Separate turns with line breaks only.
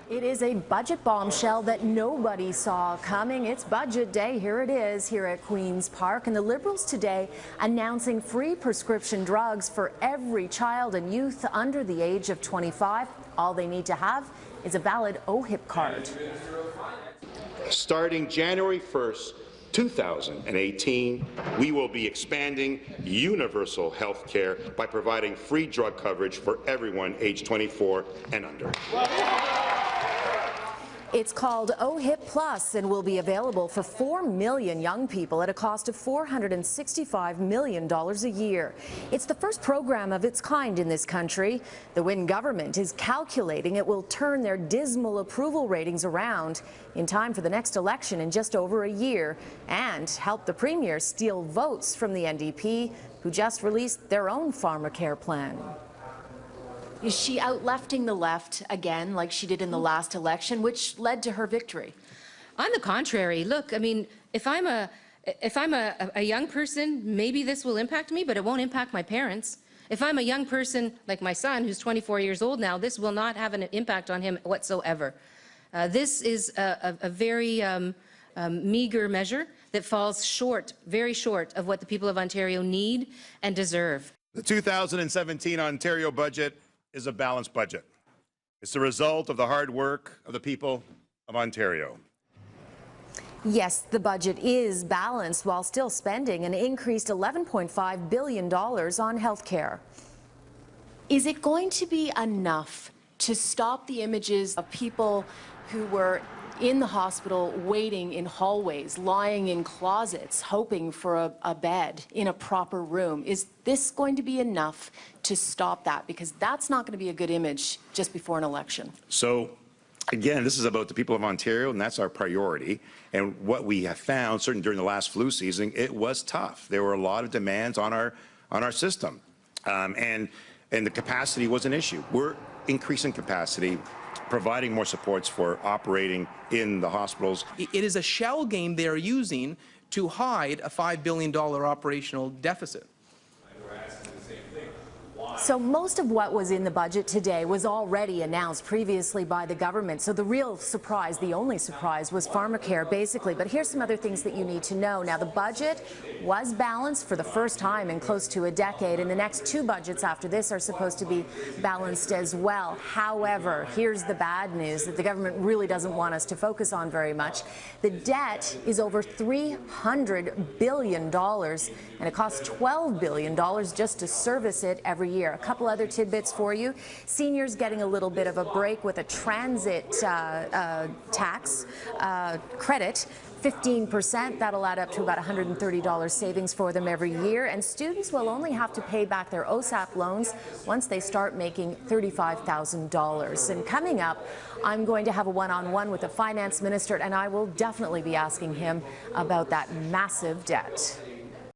It is a budget bombshell that nobody saw coming. It's budget day. Here it is here at Queen's Park. And the Liberals today announcing free prescription drugs for every child and youth under the age of 25. All they need to have is a valid OHIP card.
Starting January 1st, 2018, we will be expanding universal health care by providing free drug coverage for everyone aged 24 and under.
It's called OHIP Plus and will be available for 4 million young people at a cost of $465 million a year. It's the first program of its kind in this country. The Wynne government is calculating it will turn their dismal approval ratings around in time for the next election in just over a year and help the Premier steal votes from the NDP, who just released their own pharmacare plan. Is she out-lefting the left again, like she did in the last election, which led to her victory?
On the contrary, look, I mean, if I'm a young person, maybe this will impact me, but it won't impact my parents. If I'm a young person like my son, who's 24 years old now, this will not have an impact on him whatsoever. This is a very meager measure that falls short, very short, of what the people of Ontario need and deserve.
The 2017 Ontario budget is a balanced budget. It's the result of the hard work of the people of Ontario.
Yes, the budget is balanced while still spending an increased $11.5 billion on health care. Is it going to be enough to stop the images of people who were in the hospital waiting in hallways, lying in closets, hoping for a bed in a proper room? Is this going to be enough to stop that? Because that's not going to be a good image just before an election.
So, again, this is about the people of Ontario, and that's our priority. And what we have found, certainly during the last flu season, it was tough. There were a lot of demands on our system, and the capacity was an issue. We're increasing capacity, providing more supports for operating in the hospitals.
It is a shell game they are using to hide a $5 billion operational deficit.
So most of what was in the budget today was already announced previously by the government. So the real surprise, the only surprise, was pharmacare, basically. But here's some other things that you need to know. Now, the budget was balanced for the first time in close to a decade, and the next two budgets after this are supposed to be balanced as well. However, here's the bad news that the government really doesn't want us to focus on very much. The debt is over $300 billion, and it costs $12 billion just to service it every year. A couple other tidbits for you. Seniors getting a little bit of a break with a transit tax credit. 15%, that'll add up to about $130 savings for them every year, and students will only have to pay back their OSAP loans once they start making $35,000. And coming up, I'm going to have a one-on-one with the finance minister, and I will definitely be asking him about that massive debt.